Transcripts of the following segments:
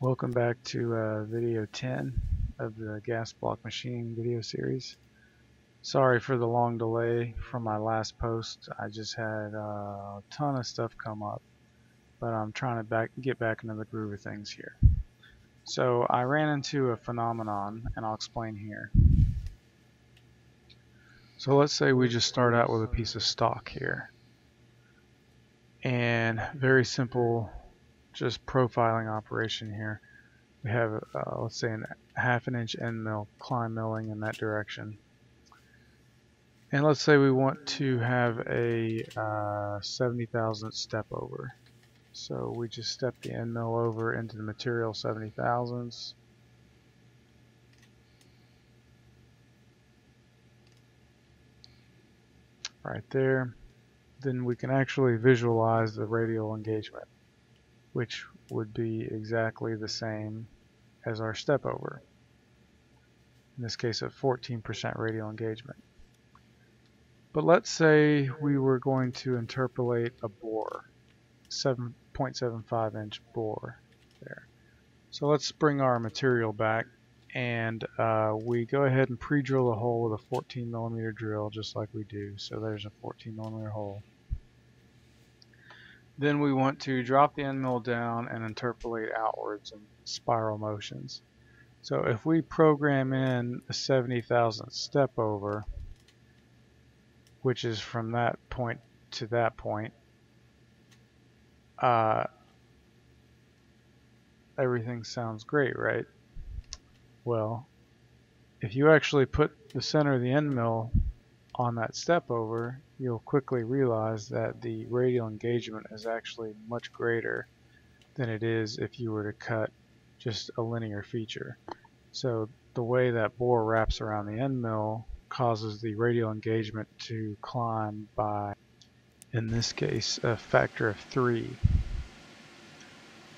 Welcome back to video 10 of the gas block machining video series. Sorry for the long delay from my last post. I just had a ton of stuff come up, but I'm trying to get back into the groove of things here. So I ran into a phenomenon, and I'll explain here. So let's say we just start out with a piece of stock here, and very simple, just profiling operation here. We have, let's say, a half-inch end mill, climb milling in that direction. And let's say we want to have a 70 thousandths step over. So we just step the end mill over into the material 70 thousandths. Right there. Then we can actually visualize the radial engagement, which would be exactly the same as our step over. In this case, of 14% radial engagement. But let's say we were going to interpolate a bore, 7.75 inch bore there. So let's bring our material back, and we go ahead and pre-drill a hole with a 14 millimeter drill, just like we do. So there's a 14 millimeter hole. Then we want to drop the end mill down and interpolate outwards in spiral motions. So if we program in a 70 thousandth step over, which is from that point to that point, everything sounds great, right? Well, if you actually put the center of the end mill on that step over, you'll quickly realize that the radial engagement is actually much greater than it is if you were to cut just a linear feature. So the way that bore wraps around the end mill causes the radial engagement to climb by, in this case, a factor of 3.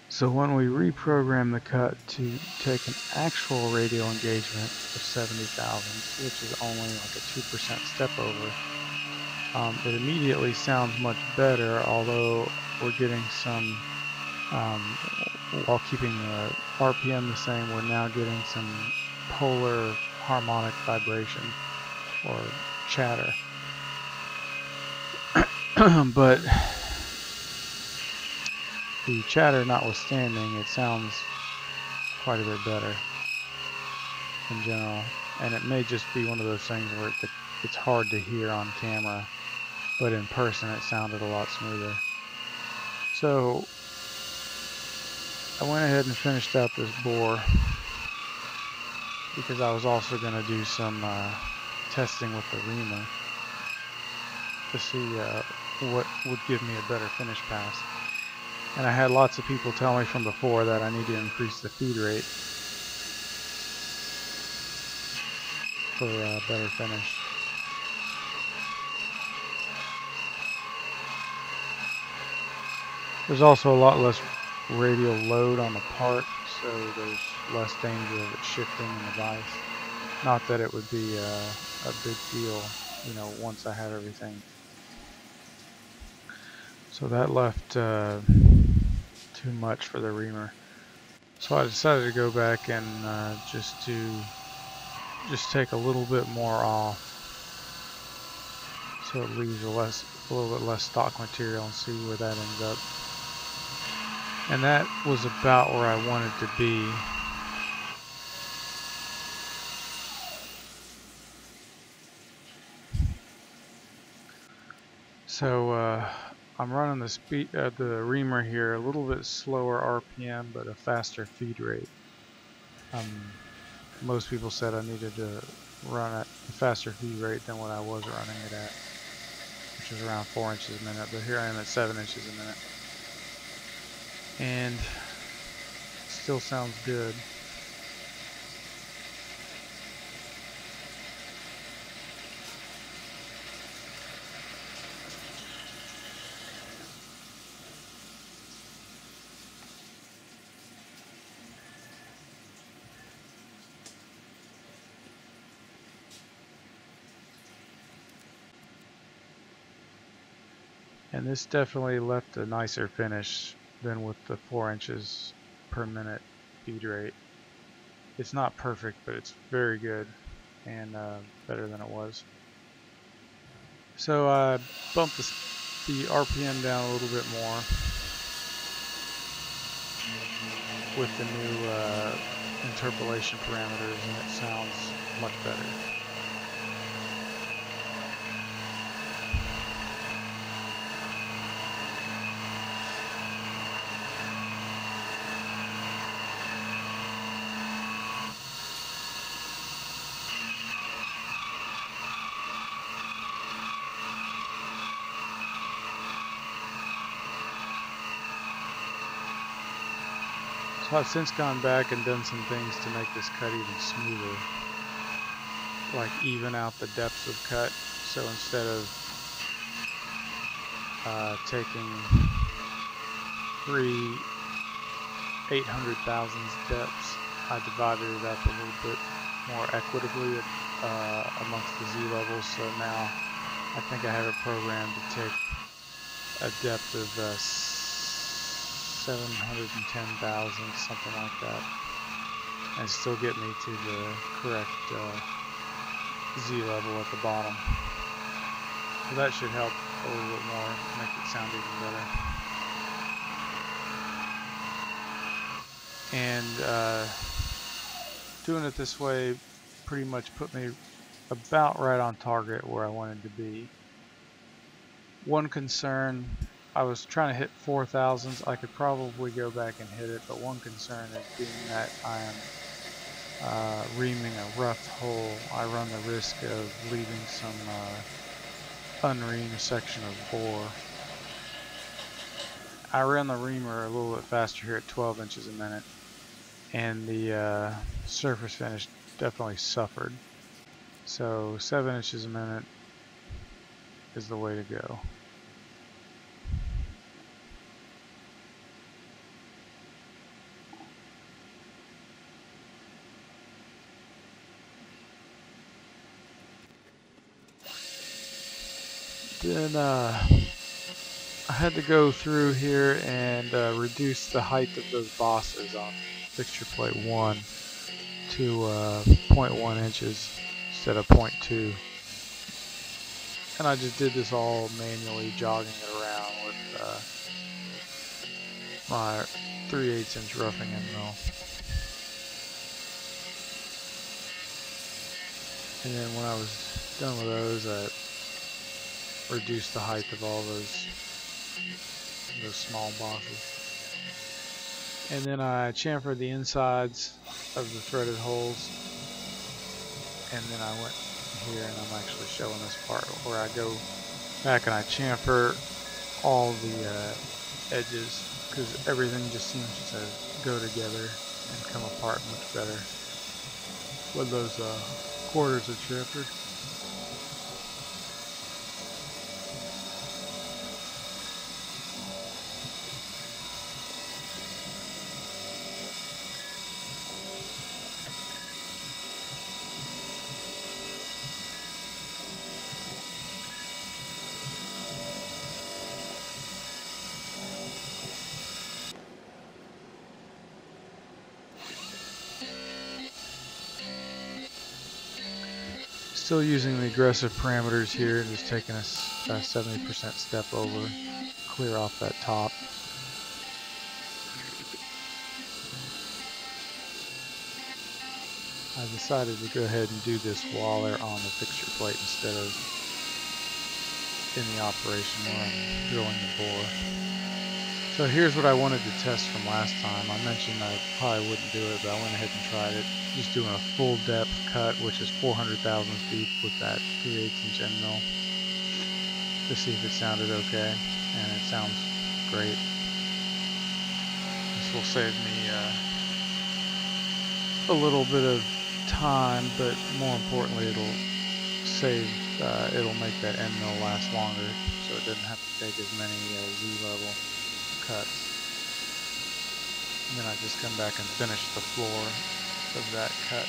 So when we reprogram the cut to take an actual radial engagement of 70 thousandths, which is only like a 2% step over, it immediately sounds much better, although we're getting some, while keeping the RPM the same, we're now getting some polar harmonic vibration or chatter. But the chatter notwithstanding, it sounds quite a bit better in general. And it may just be one of those things where it's hard to hear on camera, but in person it sounded a lot smoother. So I went ahead and finished out this bore because I was also going to do some testing with the reamer to see what would give me a better finish pass. And I had lots of people tell me from before that I need to increase the feed rate for a better finish. There's also a lot less radial load on the part, so there's less danger of it shifting in the vise. Not that it would be a big deal, you know, once I had everything. So that left too much for the reamer. So I decided to go back and just take a little bit more off, so it leaves a little bit less stock material, and see where that ends up. And that was about where I wanted to be. So I'm running the reamer here a little bit slower RPM, but a faster feed rate. Most people said I needed to run at a faster feed rate than what I was running it at, which is around 4 inches a minute, but here I am at 7 inches a minute. And it still sounds good. And this definitely left a nicer finish than with the 4 inches per minute feed rate. It's not perfect, but it's very good and better than it was. So I bumped the RPM down a little bit more with the new interpolation parameters, and it sounds much better. So I've since gone back and done some things to make this cut even smoother, like even out the depths of cut. So instead of taking 3 800,000 depths, I divided it up a little bit more equitably amongst the Z levels. So now I think I have it programmed to take a depth of 710,000, something like that, and still get me to the correct Z level at the bottom. So that should help a little bit more, make it sound even better. And doing it this way pretty much put me about right on target where I wanted to be. One concern, I was trying to hit 4,000s. I could probably go back and hit it, but one concern is being that I am reaming a rough hole, I run the risk of leaving some unreamed section of bore. I ran the reamer a little bit faster here at 12 inches a minute, and the surface finish definitely suffered. So 7 inches a minute is the way to go. Then I had to go through here and reduce the height of those bosses on fixture plate 1 to 0.1 inches instead of 0.2. And I just did this all manually, jogging it around with my 3/8 inch roughing end mill. And then when I was done with those, I reduced the height of all those small bosses. And then I chamfered the insides of the threaded holes. And then I went here, and I'm actually showing this part where I go back and I chamfer all the edges, because everything just seems to go together and come apart much better when those quarters are chamfered. Still using the aggressive parameters here, just taking a 70% step over, clear off that top. I decided to go ahead and do this while they're on the fixture plate instead of in the operation where I'm drilling the bore. So here's what I wanted to test from last time. I mentioned I probably wouldn't do it, but I went ahead and tried it. Just doing a full depth cut, which is 400 thousandths deep with that 3/8 inch end mill, to see if it sounded okay, and it sounds great. This will save me a little bit of time, but more importantly, it'll make that end mill last longer, so it doesn't have to take as many Z level cuts. And then I just come back and finish the floor of that cut.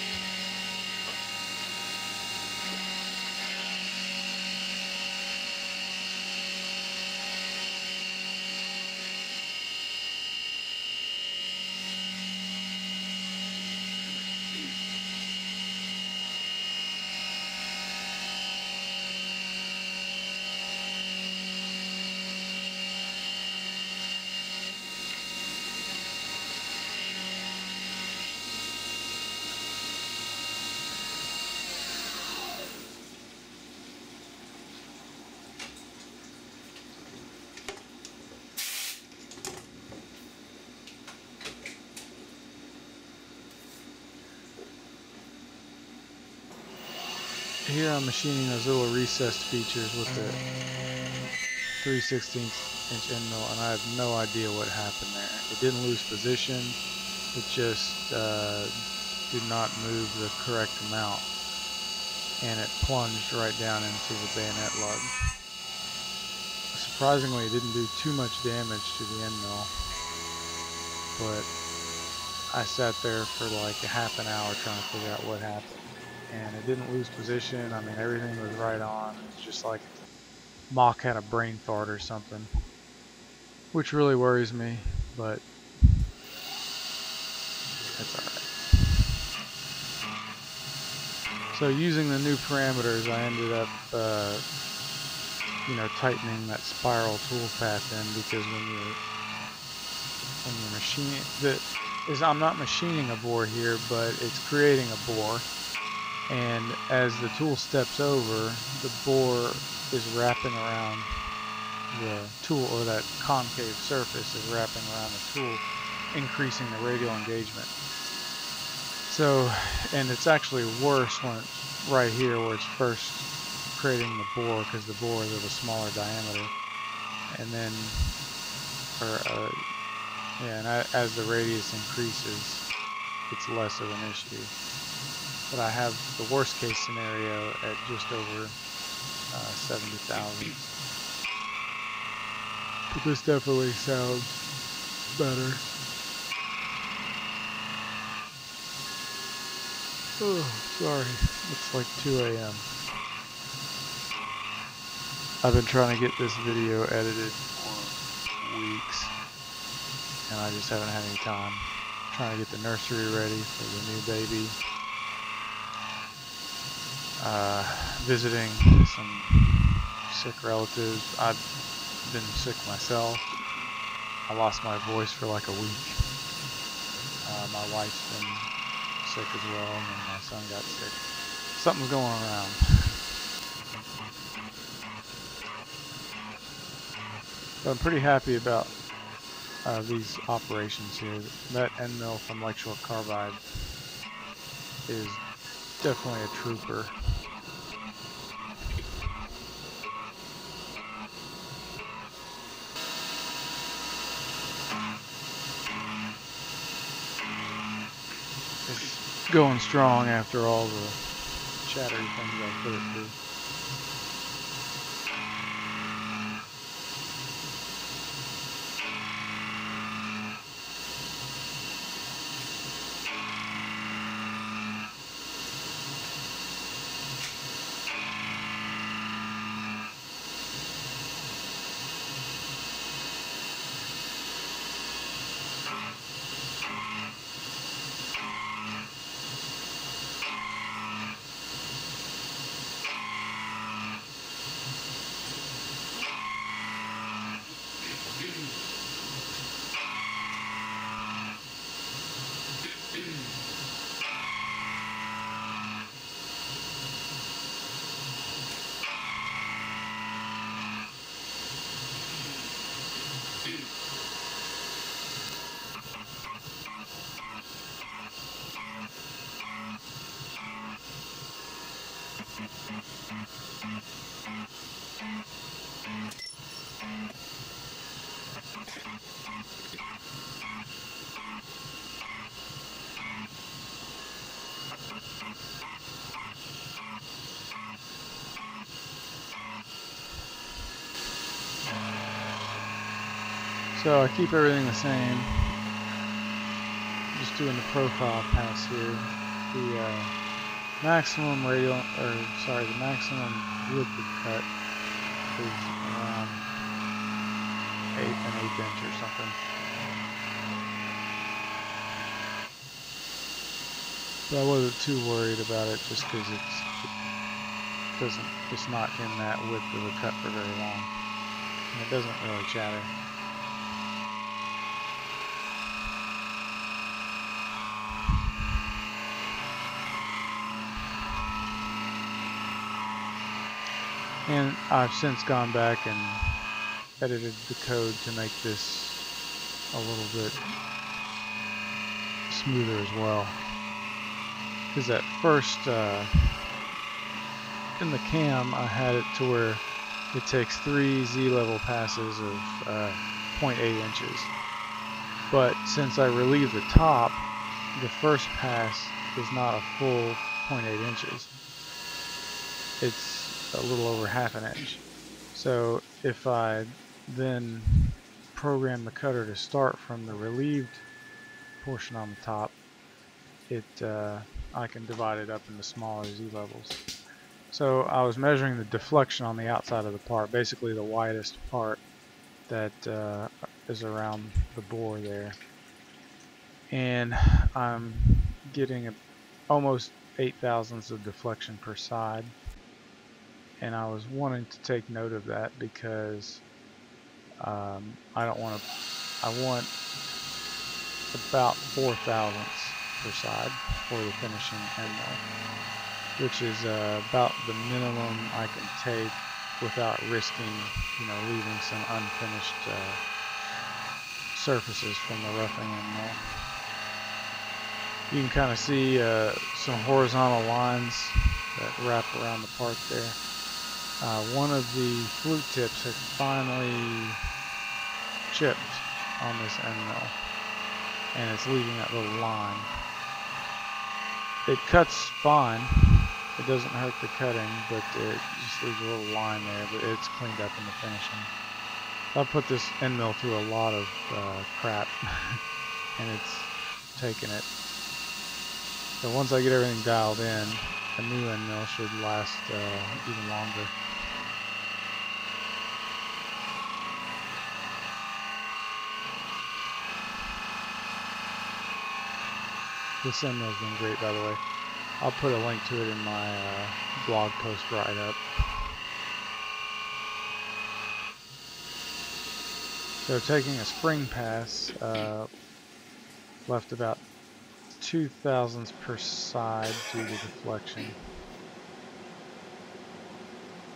here I'm machining those little recessed features with the 3/16" end mill, and I have no idea what happened there. It didn't lose position, it just did not move the correct amount, and it plunged right down into the bayonet lug. Surprisingly, it didn't do too much damage to the end mill, but I sat there for like a half an hour trying to figure out what happened, and it didn't lose position. I mean, everything was right on. It was just like Mach had a brain fart or something, which really worries me, but that's alright. So using the new parameters, I ended up tightening that spiral tool path in, because when you're machining, I'm not machining a bore here, but it's creating a bore, and as the tool steps over, the bore is wrapping around the tool, or that concave surface is wrapping around the tool, increasing the radial engagement. So, and it's actually worse when it's right here where it's first creating the bore, because the bore is of a smaller diameter, and then as the radius increases, it's less of an issue. But I have the worst case scenario at just over 70 thousandths. But this definitely sounds better. Oh, sorry. It's like 2 a.m. I've been trying to get this video edited for weeks, and I just haven't had any time. I'm trying to get the nursery ready for the new baby. Visiting some sick relatives. I've been sick myself. I lost my voice for like a week. My wife's been sick as well, and then my son got sick. Something's going around. But I'm pretty happy about these operations here. That end mill from Lakeshore Carbide is definitely a trooper. It's going strong after all the chattery things I put it through. So I keep everything the same. Just doing the profile pass here. The maximum radial, the maximum wood cut is around 1/8 inch or something. But I wasn't too worried about it, just because it's not in that width of the cut for very long, and it doesn't really chatter. And I've since gone back and edited the code to make this a little bit smoother as well. Because at first in the cam I had it to where it takes 3 Z-level passes of 0.8 inches. But since I relieve the top, the first pass is not a full 0.8 inches. It's a little over half an inch. So if I then program the cutter to start from the relieved portion on the top, I can divide it up into smaller Z-levels. So I was measuring the deflection on the outside of the part, basically the widest part that is around the bore there, and I'm getting almost 8 thousandths of deflection per side, and I was wanting to take note of that because I want about 4 thousandths per side for the finishing end mill, which is about the minimum I can take without risking, leaving some unfinished surfaces from the roughing end mill. You can kind of see some horizontal lines that wrap around the part there. One of the flute tips had finally chipped on this end mill, and it's leaving that little line. It cuts fine. It doesn't hurt the cutting, but it just leaves a little line there, but it's cleaned up in the finishing. I've put this end mill through a lot of crap, and it's taken it. So once I get everything dialed in, a new end mill should last even longer. This end mill's been great, by the way. I'll put a link to it in my blog post write-up. So taking a spring pass, left about 2 thousandths per side due to deflection.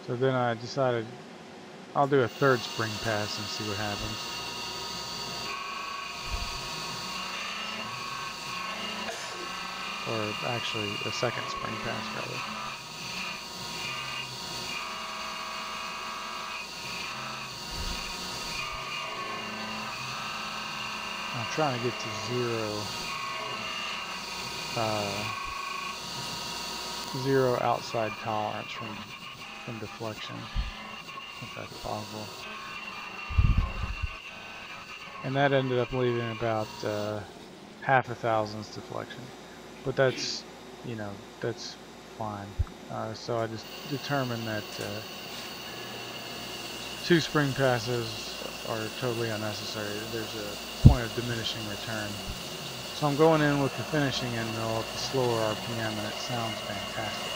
So then I decided I'll do a third spring pass and see what happens. Or actually a second spring pass rather. I'm trying to get to zero outside tolerance from deflection, if that's possible. And that ended up leaving about half a thousandths deflection. But that's, that's fine. So I just determined that 2 spring passes are totally unnecessary. There's a point of diminishing return. So I'm going in with the finishing end mill at the slower RPM, and it sounds fantastic.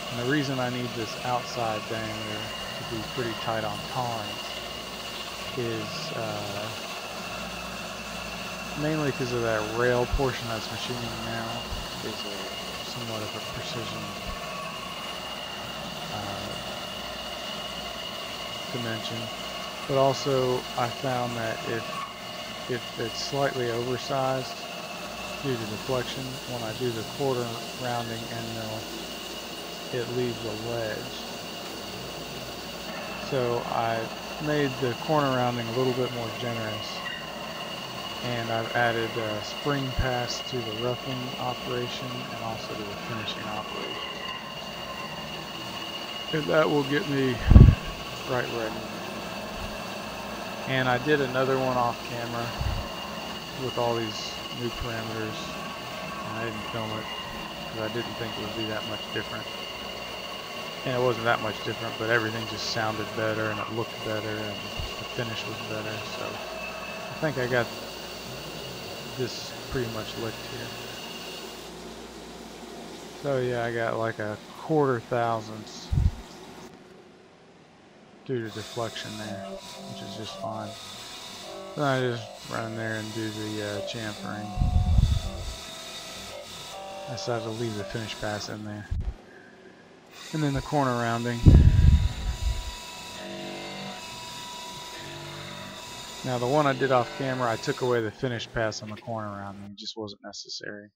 And the reason I need this outside diameter to be pretty tight on tolerance is mainly because of that rail portion that's machining now is somewhat of a precision dimension. But also I found that if it's slightly oversized due to deflection, when I do the quarter rounding end mill, it leaves a ledge. So I made the corner rounding a little bit more generous, and I've added a spring pass to the roughing operation and also to the finishing operation. And that will get me right where I need it. And I did another one off camera with all these new parameters, and I didn't film it because I didn't think it would be that much different. And it wasn't that much different, but everything just sounded better and it looked better and the finish was better. So I think I got this pretty much licked here. So yeah, I got like a 1/4 thousandths due to deflection there, which is just fine. Then I just run there and do the chamfering. I decided to leave the finish pass in there. And then the corner rounding. Now the one I did off camera, I took away the finish pass on the corner rounding. It just wasn't necessary.